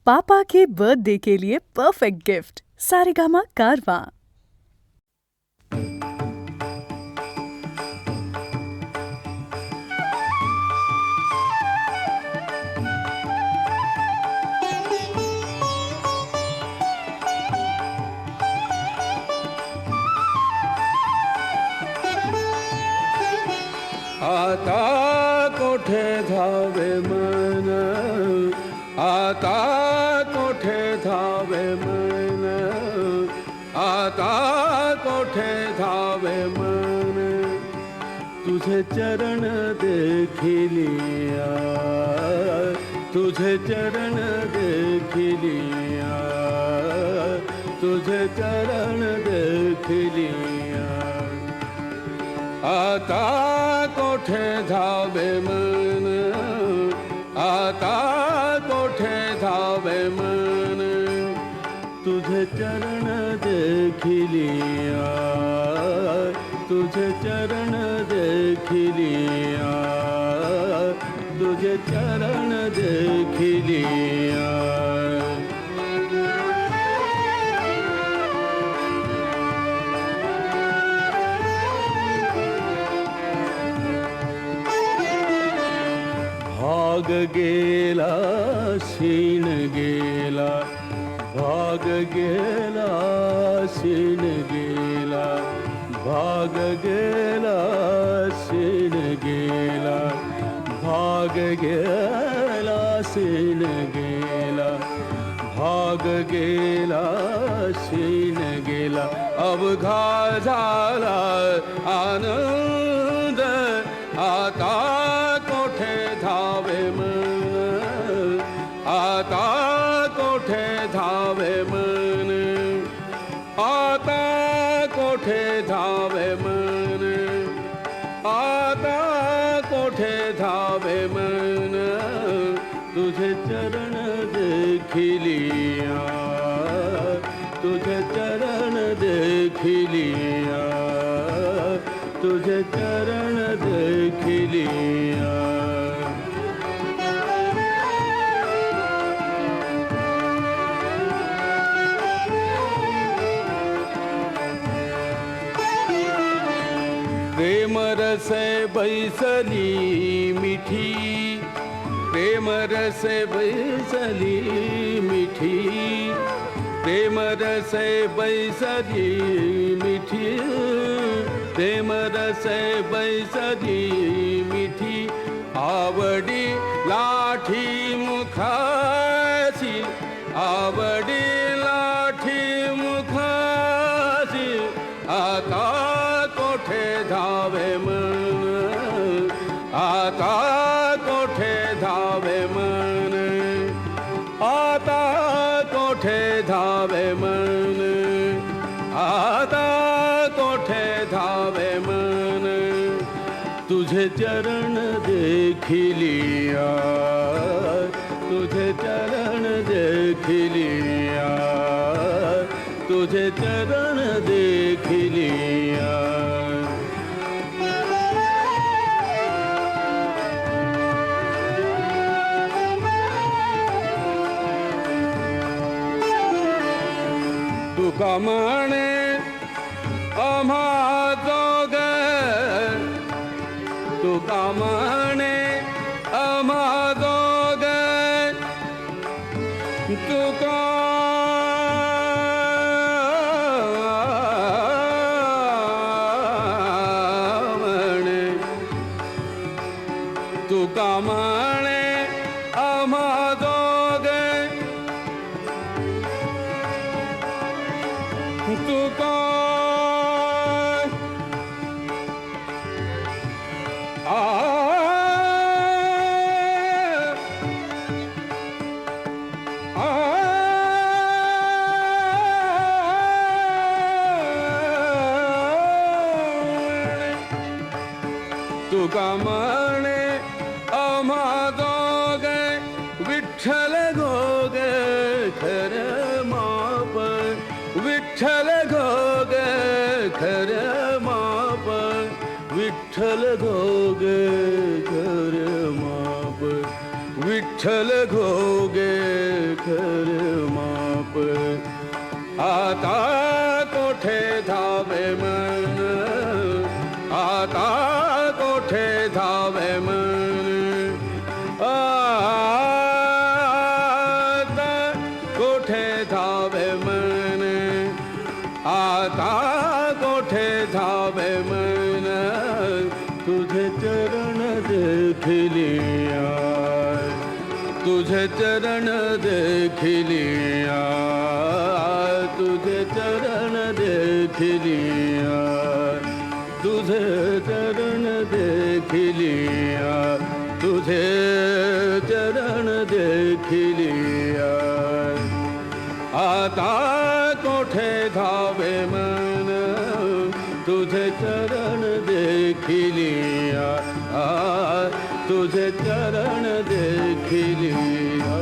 पापा के birthday के लिए perfect gift Saregama कारवां। आता कोठे धावे मन, आता कोठे धावे मन, आता कोठे धावे मन, तुझे चरण देखिलिया, तुझे चरण देखिलिया, तुझे चरण देखिलिया। आता कोठे धावे मन, आता कोठे धावे मन, तुझे चरण देखिलिया, तुझे चरण देखिलिया, तुझे चरण देखिलिया। भाग गेला शीण गेला, भाग गेला शीण गेला, भाग गेला शीण गेला, भाग गेला शीण गेला, भाग गेला शीण गेला। अवघा झाला आनंद, आता कोठे धावे मन, आता कोठे धावे मन, आता कोठे धावे मन, आता कोठे धावे मन, तुझे चरण देखिलिया, तुझे चरण देखिलिया, तुझे चरण देखिलिया। प्रेम रसे बैसली मिठी, प्रेम रसे बैसली मिठी, प्रेम रसे बैसली मिठी, प्रेम रसे बैसली मिठी। आवडी लाठी मुखासी, आवडी लाठी मुखासी, आता कोठे धावे मन, आता कोठे धावे मन, आता कोठे धावे मन, आता कोठे धावे मन, तुझे चरण देखिलिया, तुझे चरण देखिलिया, तुझे चरण देखिलिया। तुका म्हणे आम्हा दोघ, तुका म्हणे आम्हा दोघ, तुका म्हणे, तुका म्हणे आम्हा दोघ, तुका तुका म्हणे आम्हा दोघ, विठ्ठल घोग खर माप, विठ्ठल घोग खर माप, विठ्ठल घोग खर माप, विठ्ठल घोगे खर आता कोठे धावे मन, आता कोठे धावे मन, आता कोठे धावे मन, आता कोठे धावे मन, तुझे चरण देखलिया, तुझे चरण देखलिया, तुझे चरण देखलिया, तुझे चरण देखलिया, तुझे चरण देखलिया, आता कोठे धावे मन, तुझे चरण देखलिया, तुझे चरण देखलिया.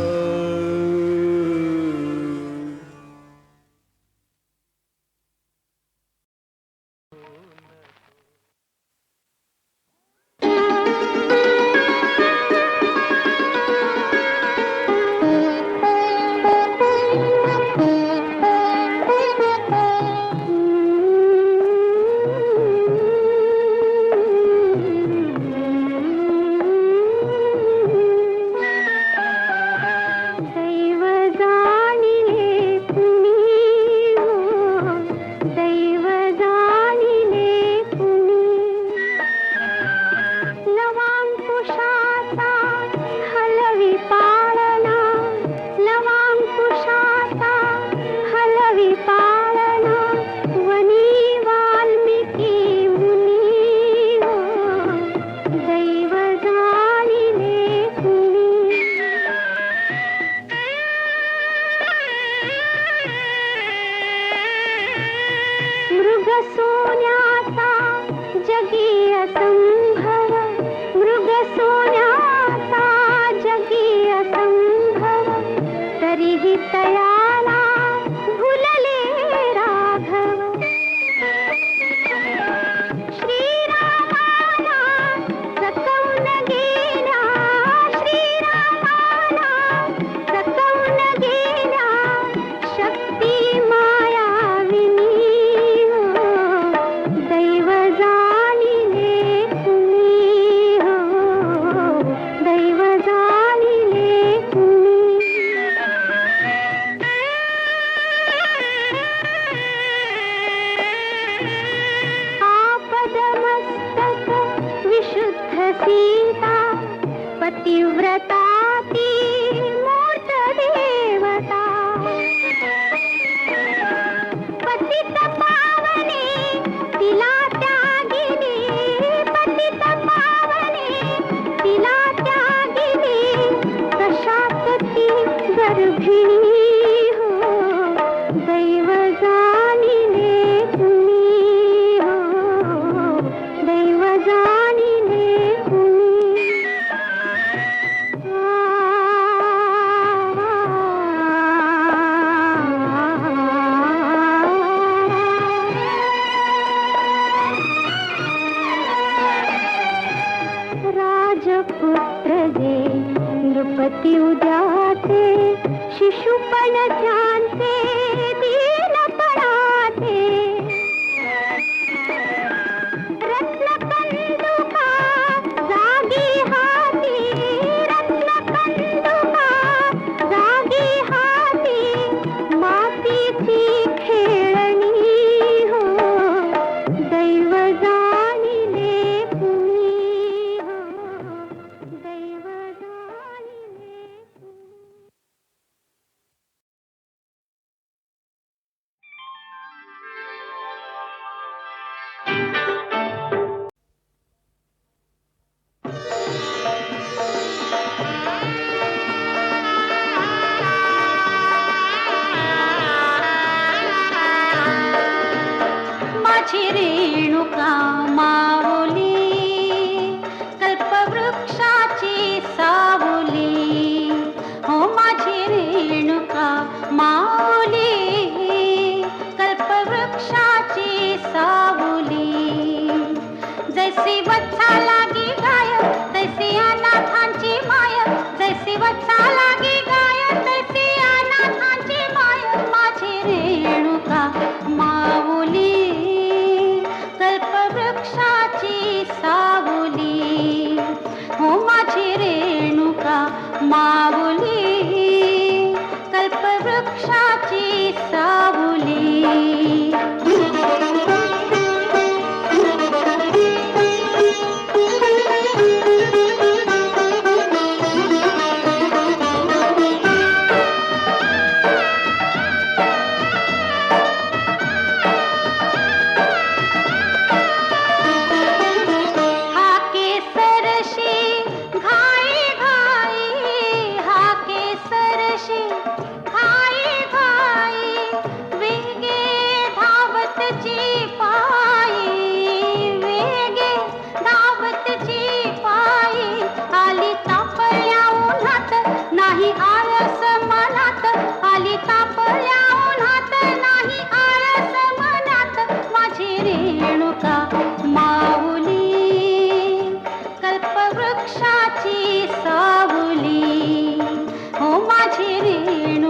वत्सा लागी गाय तैसी अनाथांची माय माझी रेणुका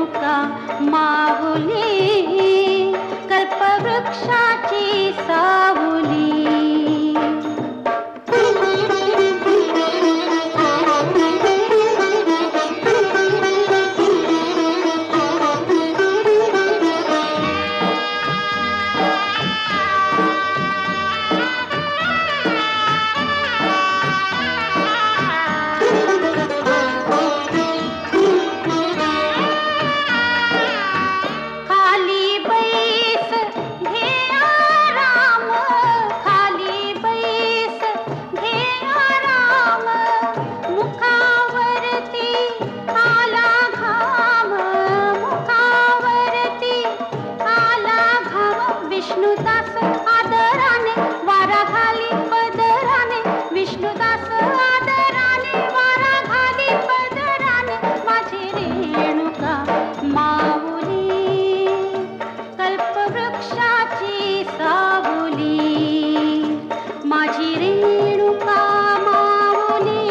रेणुका माऊली, कल्पवृक्षाची सावली. खाली बैस घे आराम, खाली बैस घे आराम, मुखावरती आला घाम, मुखावरती आला घाम. विष्णुदास आदराने वारा घाली पदराने, विष्णुदास आदराने वारा घाली पदराने. माझी रेणुका माऊली, कल्पवृक्षाची सावली. माझी रेणुका माऊली,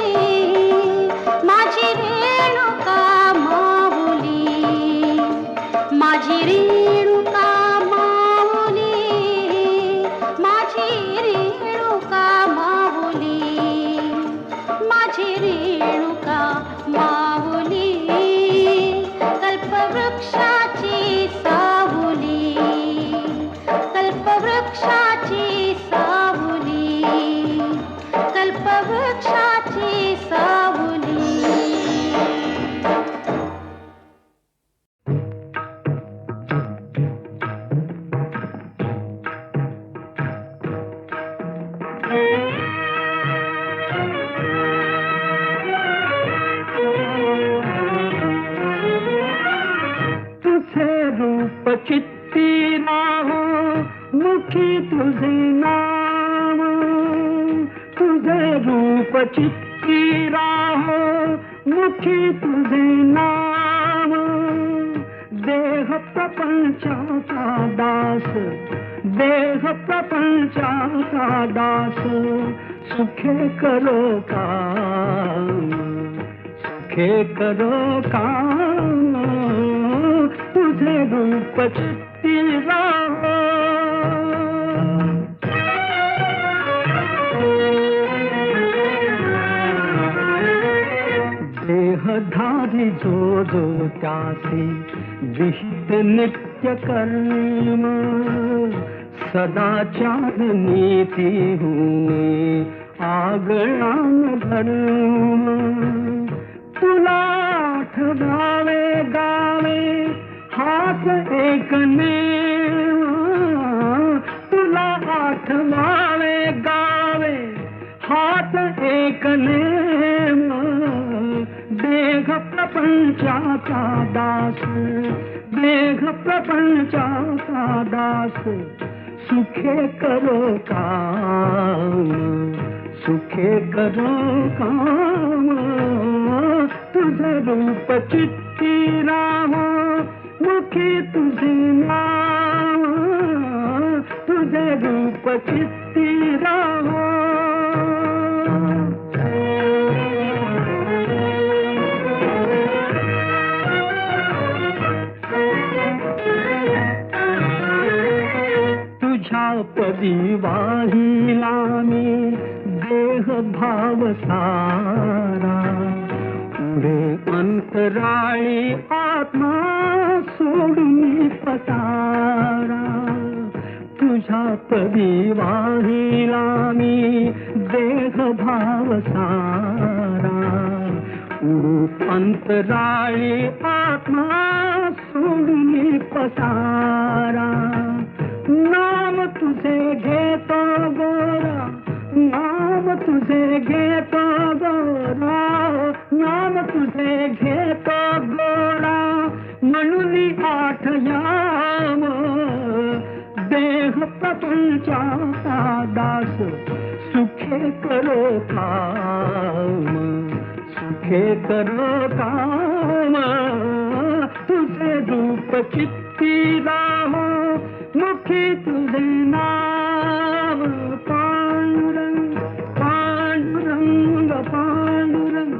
माझी रेणुका माऊली, माझी रेणुका माऊली, माझी रेणुका माऊली, माझी रेणुका माऊली, कल्पवृक्षाची सावली, कल्पवृक्षाची सावली, कल्पवृक्षाची सावली. तुझे रूप चित्ती राहो, मुखी तुझे नाम. तुझे रूप चित्ती राहो, मुखी तुझे नाम. देह प्रपंचाचा दास, देह प्रपंचाचा दास. सुखे करो काम, सुखे करो काम. तुझे रूप चित्ती राहो. देहधारी जो जो त्यासी विहित नित्य कर्म. सदाचार नीती होणे आगळान धर्म. तुला आठवावे गावे हात एकने. तुला आठवावे गावे हात एकने. देह प्रपंचाचा दास, देह प्रपंचाचा दास. सुखे करो काम, सुखे करो काम. तुझे रूप चित्ती राहो, मुखी तुझे नाम. तुझे रूप चित्ती राहो. तुझ्या पदी वाहिला मी देह भाव सारा. पुढे अंतराळी आत्मा सोडून पसारा. तुझ्या पदी वाहिला मी देह भाव सारा. पुढे अंतराळी आत्मा सोडून पसारा. नाम तुझे घेतो गोरा, नाम तुझे घेतो गोरा. नाम तुझे घेतो गोरा, म्हणून आठयाम. देह प्रपंचाचा दास, सुखे करो काम, सुखे करो काम. तुझे रूप चित्ती राहो, मुखी तुझे नाम. पांडुरंग पांडुरंग पांडुरंग.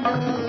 आलो